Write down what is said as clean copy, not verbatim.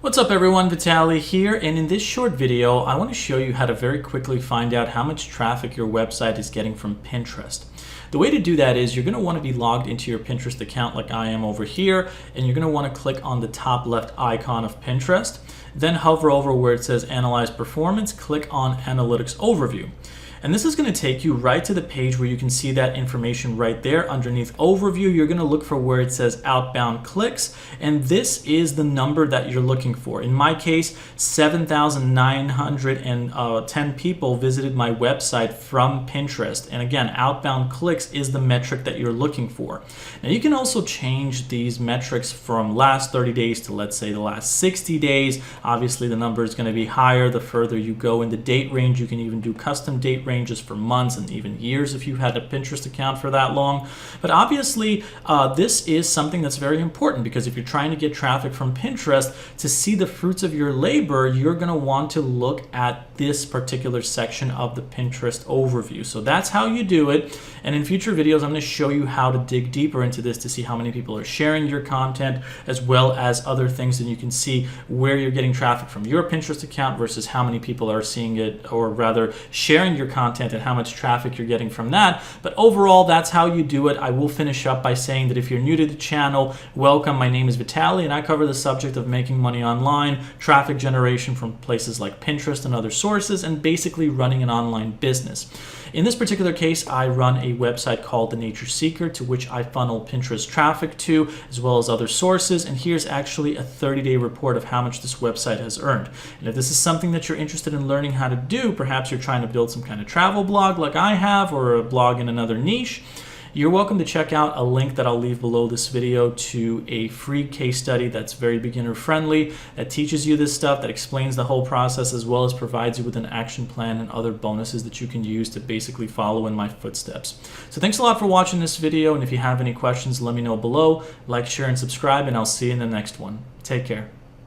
What's up everyone, Vitaly here, and in this short video I want to show you how to very quickly find out how much traffic your website is getting from Pinterest. The way to do that is you're going to want to be logged into your Pinterest account like I am over here, and you're going to want to click on the top left icon of Pinterest, then hover over where it says Analyze Performance, click on Analytics Overview. And this is going to take you right to the page where you can see that information right there. Underneath Overview, you're going to look for where it says Outbound Clicks, and this is the number that you're looking for. In my case, 7,910 people visited my website from Pinterest. And again, outbound clicks is the metric that you're looking for. Now you can also change these metrics from last 30 days to, let's say, the last 60 days. Obviously, the number is going to be higher the further you go in the date range. You can even do custom date ranges for months and even years if you've had a Pinterest account for that long. But obviously, this is something that's very important, because if you're trying to get traffic from Pinterest to see the fruits of your labor, you're going to want to look at this particular section of the Pinterest overview. So that's how you do it. And in future videos, I'm going to show you how to dig deeper into this to see how many people are sharing your content, as well as other things, and you can see where you're getting traffic from your Pinterest account versus how many people are seeing it, or rather sharing your content, and how much traffic you're getting from that. But overall, that's how you do it. I will finish up by saying that if you're new to the channel, welcome. My name is Vitaly, and I cover the subject of making money online, traffic generation from places like Pinterest and other sources, and basically running an online business. In this particular case, I run a website called The Nature Seeker, to which I funnel Pinterest traffic to, as well as other sources. And here's actually a 30-day report of how much this website has earned. And if this is something that you're interested in learning how to do, perhaps you're trying to build some kind of travel blog like I have, or a blog in another niche, you're welcome to check out a link that I'll leave below this video to a free case study that's very beginner friendly, that teaches you this stuff, that explains the whole process, as well as provides you with an action plan and other bonuses that you can use to basically follow in my footsteps. So thanks a lot for watching this video, and if you have any questions, let me know below. Like, share, and subscribe, and I'll see you in the next one. Take care.